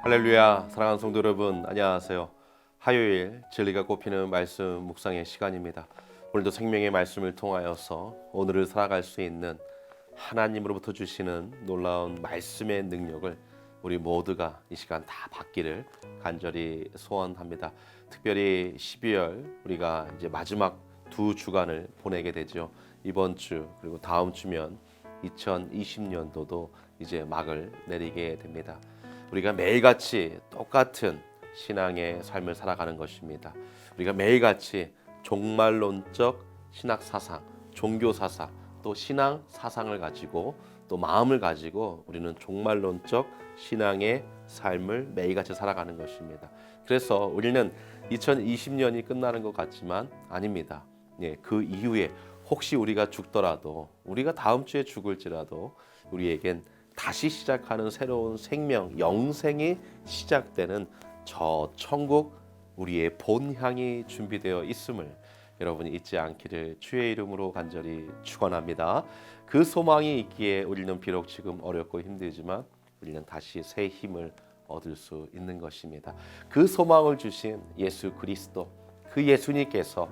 할렐루야, 사랑하는 성도 여러분, 안녕하세요. 화요일 진리가 꼽히는 말씀 묵상의 시간입니다. 오늘도 생명의 말씀을 통하여서 오늘을 살아갈 수 있는 하나님으로부터 주시는 놀라운 말씀의 능력을 우리 모두가 이 시간 다 받기를 간절히 소원합니다. 특별히 12월 우리가 이제 마지막 두 주간을 보내게 되죠. 이번 주 그리고 다음 주면 2020년도도 이제 막을 내리게 됩니다. 우리가 매일같이 똑같은 신앙의 삶을 살아가는 것입니다. 우리가 매일같이 종말론적 신학 사상, 종교 사상, 또 신앙 사상을 가지고 또 마음을 가지고 우리는 종말론적 신앙의 삶을 매일같이 살아가는 것입니다. 그래서 우리는 2020년이 끝나는 것 같지만 아닙니다. 그 이후에 혹시 우리가 죽더라도, 우리가 다음 주에 죽을지라도 우리에겐 다시 시작하는 새로운 생명, 영생이 시작되는 저 천국, 우리의 본향이 준비되어 있음을 여러분이 잊지 않기를 주의 이름으로 간절히 축원합니다. 그 소망이 있기에 우리는 비록 지금 어렵고 힘들지만 우리는 다시 새 힘을 얻을 수 있는 것입니다. 그 소망을 주신 예수 그리스도, 그 예수님께서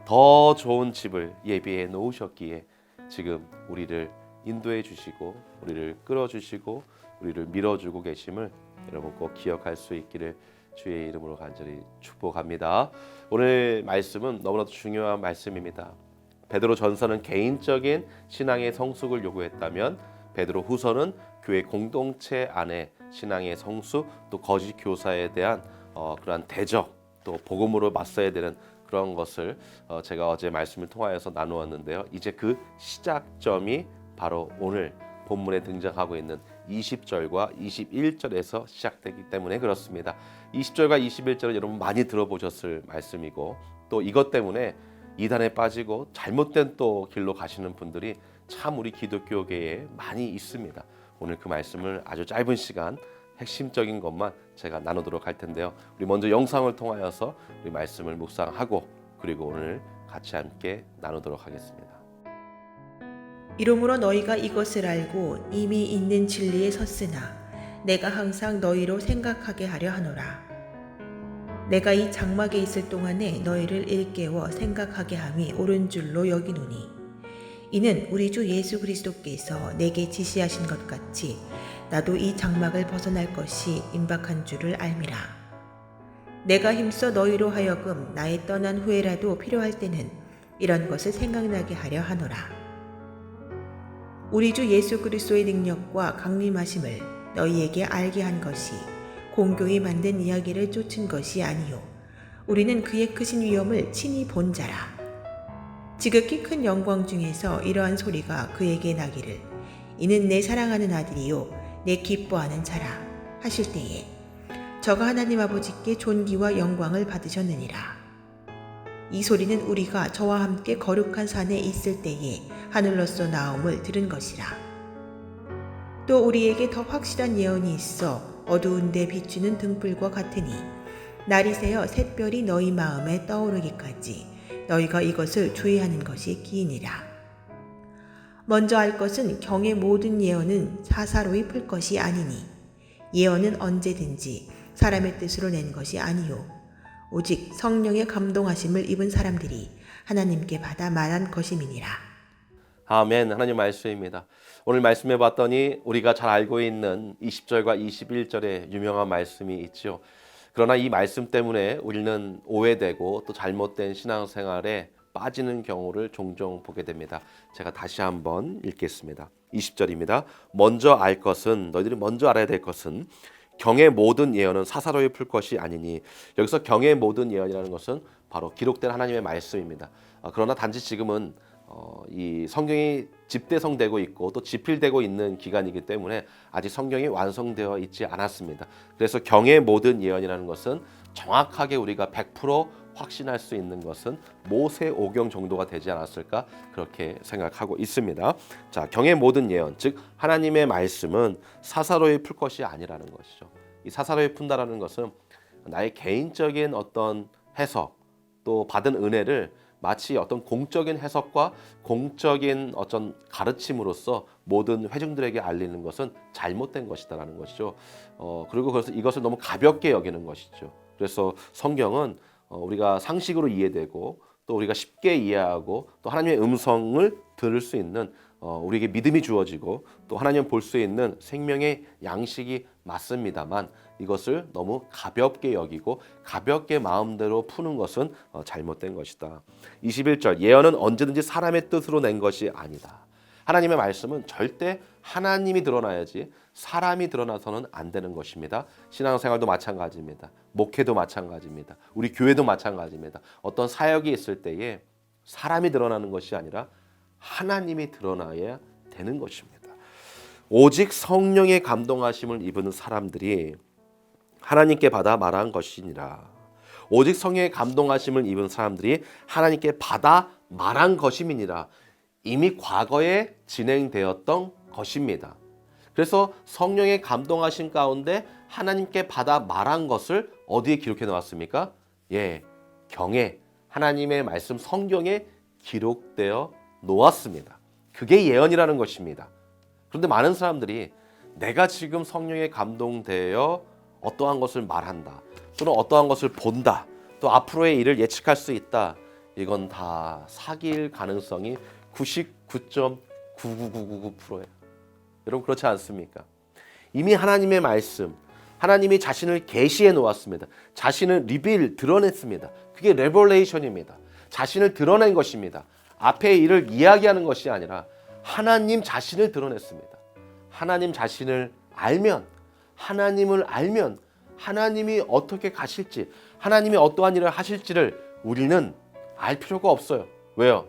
더 좋은 집을 예비해 놓으셨기에 지금 우리를 인도해 주시고 우리를 끌어주시고 우리를 밀어주고 계심을 여러분 꼭 기억할 수 있기를 주의 이름으로 간절히 축복합니다. 오늘 말씀은 너무나도 중요한 말씀입니다. 베드로 전서는 개인적인 신앙의 성숙을 요구했다면 베드로 후서는 교회 공동체 안에 신앙의 성숙, 또 거짓 교사에 대한 그러한 대적, 또 복음으로 맞서야 되는 그런 것을 제가 어제 말씀을 통하여서 나누었는데요. 이제 그 시작점이 바로 오늘 본문에 등장하고 있는 20절과 21절에서 시작되기 때문에 그렇습니다. 20절과 21절은 여러분 많이 들어보셨을 말씀이고 또 이것 때문에 이단에 빠지고 잘못된 또 길로 가시는 분들이 참 우리 기독교계에 많이 있습니다. 오늘 그 말씀을 아주 짧은 시간 핵심적인 것만 제가 나누도록 할 텐데요. 우리 먼저 영상을 통하여서 우리 말씀을 묵상하고 그리고 오늘 같이 함께 나누도록 하겠습니다. 이러므로 너희가 이것을 알고 이미 있는 진리에 섰으나 내가 항상 너희로 생각하게 하려 하노라. 내가 이 장막에 있을 동안에 너희를 일깨워 생각하게 함이 옳은 줄로 여기노니 이는 우리 주 예수 그리스도께서 내게 지시하신 것 같이 나도 이 장막을 벗어날 것이 임박한 줄을 알미라. 내가 힘써 너희로 하여금 나의 떠난 후에라도 필요할 때는 이런 것을 생각나게 하려 하노라. 우리 주 예수 그리스도의 능력과 강림하심을 너희에게 알게 한 것이 공교히 만든 이야기를 쫓은 것이 아니요 우리는 그의 크신 위엄을 친히 본 자라. 지극히 큰 영광 중에서 이러한 소리가 그에게 나기를 이는 내 사랑하는 아들이요 내 기뻐하는 자라 하실 때에 저가 하나님 아버지께 존귀와 영광을 받으셨느니라. 이 소리는 우리가 저와 함께 거룩한 산에 있을 때에 하늘로서 나옴을 들은 것이라. 또 우리에게 더 확실한 예언이 있어 어두운 데 비추는 등불과 같으니 날이 새어 샛별이 너희 마음에 떠오르기까지 너희가 이것을 주의하는 것이 기이니라. 먼저 알 것은 경의 모든 예언은 사사로이 풀 것이 아니니 예언은 언제든지 사람의 뜻으로 낸 것이 아니요 오직 성령의 감동하심을 입은 사람들이 하나님께 받아 말한 것임이니라. 아멘. 하나님 말씀입니다. 오늘 말씀해 봤더니 우리가 잘 알고 있는 20절과 21절의 유명한 말씀이 있죠. 그러나 이 말씀 때문에 우리는 오해되고 또 잘못된 신앙생활에 빠지는 경우를 종종 보게 됩니다. 제가 다시 한번 읽겠습니다. 20절입니다. 먼저 알 것은, 너희들이 먼저 알아야 될 것은 경의 모든 예언은 사사로이 풀 것이 아니니, 여기서 경의 모든 예언이라는 것은 바로 기록된 하나님의 말씀입니다. 그러나 단지 지금은 이 성경이 집대성되고 있고 또 집필되고 있는 기간이기 때문에 아직 성경이 완성되어 있지 않았습니다. 그래서 경의 모든 예언이라는 것은 정확하게 우리가 100% 확신할 수 있는 것은 모세오경 정도가 되지 않았을까 그렇게 생각하고 있습니다. 자, 경의 모든 예언, 즉 하나님의 말씀은 사사로이 풀 것이 아니라는 것이죠. 이 사사로이 푼다라는 것은 나의 개인적인 어떤 해석 또 받은 은혜를 마치 어떤 공적인 해석과 공적인 어떤 가르침으로서 모든 회중들에게 알리는 것은 잘못된 것이다라는 것이죠. 그리고 그래서 이것을 너무 가볍게 여기는 것이죠. 그래서 성경은 우리가 상식으로 이해되고 또 우리가 쉽게 이해하고 또 하나님의 음성을 들을 수 있는 우리에게 믿음이 주어지고 또 하나님을 볼 수 있는 생명의 양식이 맞습니다만 이것을 너무 가볍게 여기고 가볍게 마음대로 푸는 것은 잘못된 것이다. 21절 예언은 언제든지 사람의 뜻으로 낸 것이 아니다. 하나님의 말씀은 절대 하나님이 드러나야지 사람이 드러나서는 안 되는 것입니다. 신앙생활도 마찬가지입니다. 목회도 마찬가지입니다. 우리 교회도 마찬가지입니다. 어떤 사역이 있을 때에 사람이 드러나는 것이 아니라 하나님이 드러나야 되는 것입니다. 오직 성령의 감동하심을 입은 사람들이 하나님께 받아 말한 것이니라. 오직 성령의 감동하심을 입은 사람들이 하나님께 받아 말한 것임이니라. 이미 과거에 진행되었던 것입니다. 그래서 성령의 감동하심 가운데 하나님께 받아 말한 것을 어디에 기록해 놓았습니까? 경에 하나님의 말씀 성경에 기록되어 놓았습니다. 그게 예언이라는 것입니다. 그런데 많은 사람들이 내가 지금 성령에 감동되어 어떠한 것을 말한다 또는 어떠한 것을 본다 또 앞으로의 일을 예측할 수 있다, 이건 다 사기일 가능성이 99.99999%예요. 여러분 그렇지 않습니까? 이미 하나님의 말씀, 하나님이 자신을 계시해 놓았습니다. 자신을 드러냈습니다. 그게 레벨레이션입니다. 자신을 드러낸 것입니다. 앞의 일을 이야기하는 것이 아니라 하나님 자신을 드러냈습니다. 하나님 자신을 알면, 하나님을 알면 하나님이 어떻게 가실지, 하나님이 어떠한 일을 하실지를 우리는 알 필요가 없어요. 왜요?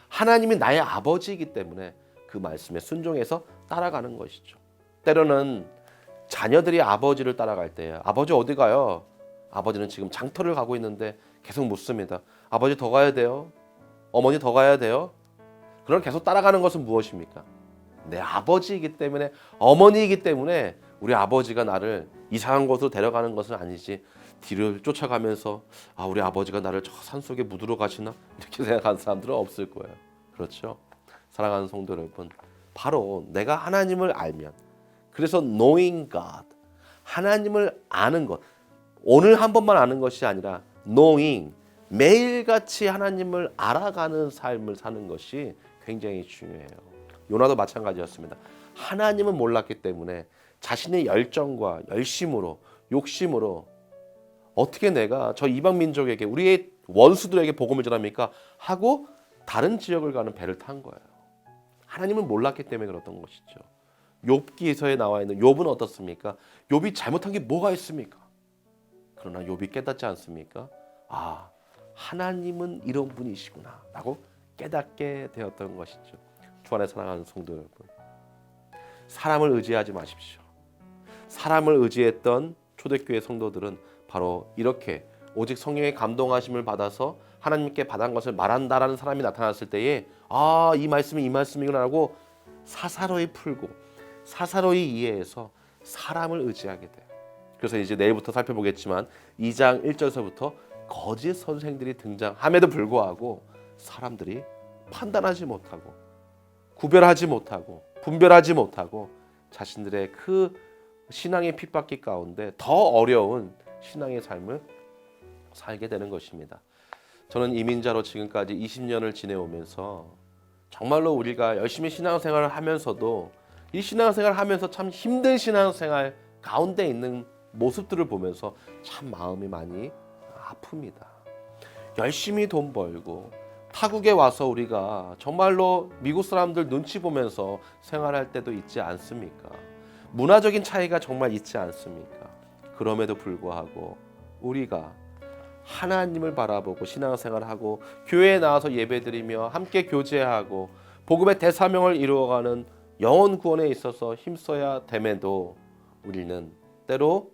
하나님이 나의 아버지이기 때문에 그 말씀에 순종해서 따라가는 것이죠. 때로는 자녀들이 아버지를 따라갈 때 아버지 어디 가요? 아버지는 지금 장터를 가고 있는데 계속 묻습니다. 아버지 더 가야 돼요? 어머니 더 가야 돼요? 그럼 계속 따라가는 것은 무엇입니까? 내 아버지이기 때문에, 어머니이기 때문에 우리 아버지가 나를 이상한 곳으로 데려가는 것은 아니지, 뒤를 쫓아가면서 우리 아버지가 나를 저 산속에 묻으러 가시나? 이렇게 생각하는 사람들은 없을 거예요. 그렇죠? 사랑하는 성도 여러분, 바로 내가 하나님을 알면, 그래서 knowing God, 하나님을 아는 것, 오늘 한 번만 아는 것이 아니라 knowing, 매일같이 하나님을 알아가는 삶을 사는 것이 굉장히 중요해요. 요나도 마찬가지였습니다. 하나님은 몰랐기 때문에 자신의 열정과 열심으로, 욕심으로 어떻게 내가 저 이방 민족에게, 우리의 원수들에게 복음을 전합니까? 하고 다른 지역을 가는 배를 탄 거예요. 하나님은 몰랐기 때문에 그랬던 것이죠. 욥기서에 나와 있는 욥은 어떻습니까? 욥이 잘못한 게 뭐가 있습니까? 그러나 욥이 깨닫지 않습니까? 하나님은 이런 분이시구나 라고 깨닫게 되었던 것이죠. 주 안에 사랑하는 성도 여러분, 사람을 의지하지 마십시오. 사람을 의지했던 초대교회 성도들은 바로 이렇게 오직 성령의 감동하심을 받아서 하나님께 받은 것을 말한다라는 사람이 나타났을 때에 이 말씀이 이 말씀이구나 라고 사사로이 풀고 사사로이 이해해서 사람을 의지하게 돼요. 그래서 이제 내일부터 살펴보겠지만 2장 1절서부터 거짓 선생들이 등장함에도 불구하고 사람들이 판단하지 못하고 구별하지 못하고 분별하지 못하고 자신들의 그 신앙의 핍박기 가운데 더 어려운 신앙의 삶을 살게 되는 것입니다. 저는 이민자로 지금까지 20년을 지내오면서 정말로 우리가 열심히 신앙생활을 하면서도 이 신앙생활을 하면서 참 힘든 신앙생활 가운데 있는 모습들을 보면서 참 마음이 많이 아픕니다. 열심히 돈 벌고 타국에 와서 우리가 정말로 미국 사람들 눈치 보면서 생활할 때도 있지 않습니까? 문화적인 차이가 정말 있지 않습니까? 그럼에도 불구하고 우리가 하나님을 바라보고 신앙생활하고 교회에 나와서 예배드리며 함께 교제하고 복음의 대사명을 이루어가는 영혼 구원에 있어서 힘써야 됨에도 우리는 때로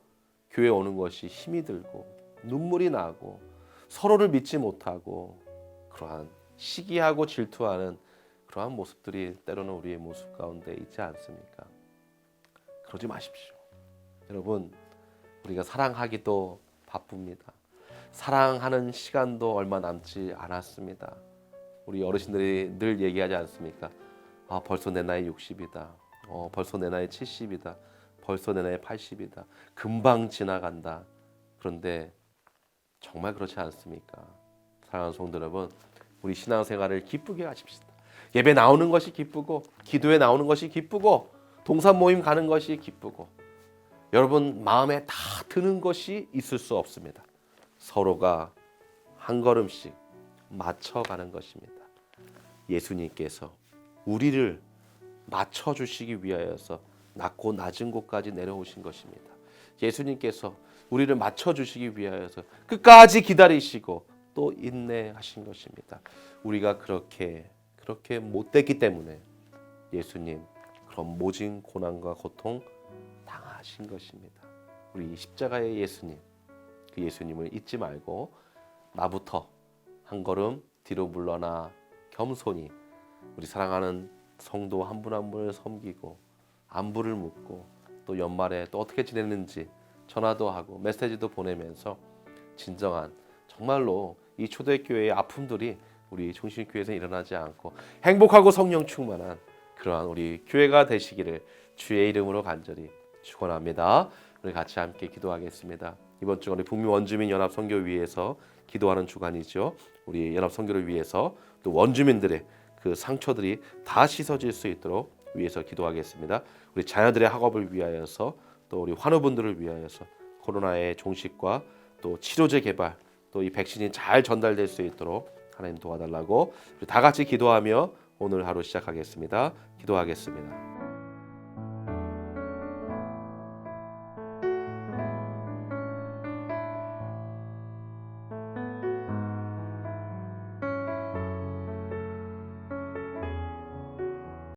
교회에 오는 것이 힘이 들고 눈물이 나고 서로를 믿지 못하고 그러한 시기하고 질투하는 그러한 모습들이 때로는 우리의 모습 가운데 있지 않습니까? 그러지 마십시오. 여러분, 우리가 사랑하기도 바쁩니다. 사랑하는 시간도 얼마 남지 않았습니다. 우리 어르신들이 늘 얘기하지 않습니까? 아, 벌써 내 나이 60이다. 벌써 내 나이 70이다. 벌써 내 나이 80이다. 금방 지나간다. 그런데 정말 그렇지 않습니까? 사랑하는 성도 여러분, 우리 신앙생활을 기쁘게 하십시다. 예배 나오는 것이 기쁘고, 기도에 나오는 것이 기쁘고, 동사 모임 가는 것이 기쁘고, 여러분 마음에 다 드는 것이 있을 수 없습니다. 서로가 한 걸음씩 맞춰가는 것입니다. 예수님께서 우리를 맞춰주시기 위하여서 낮고 낮은 곳까지 내려오신 것입니다. 예수님께서 우리를 맞춰주시기 위하여서 끝까지 기다리시고 또 인내하신 것입니다. 우리가 그렇게 못됐기 때문에 예수님 그런 모진 고난과 고통 당하신 것입니다. 우리 십자가의 예수님, 그 예수님을 잊지 말고 나부터 한 걸음 뒤로 물러나 겸손히 우리 사랑하는 성도 한 분 한 분을 섬기고 안부를 묻고 또 연말에 또 어떻게 지냈는지 전화도 하고 메시지도 보내면서 진정한 정말로 이 초대교회의 아픔들이 우리 종신교회에서 일어나지 않고 행복하고 성령 충만한 그러한 우리 교회가 되시기를 주의 이름으로 간절히 축원합니다. 우리 같이 함께 기도하겠습니다. 이번 주 우리 북미 원주민 연합 선교위에서 기도하는 주간이죠. 우리 연합 선교를 위해서 또 원주민들의 그 상처들이 다 씻어질 수 있도록 위해서 기도하겠습니다. 우리 자녀들의 학업을 위하여서 또 우리 환우분들을 위하여서 코로나의 종식과 또 치료제 개발 또 이 백신이 잘 전달될 수 있도록 하나님 도와달라고 우리 다 같이 기도하며 오늘 하루 시작하겠습니다. 기도하겠습니다.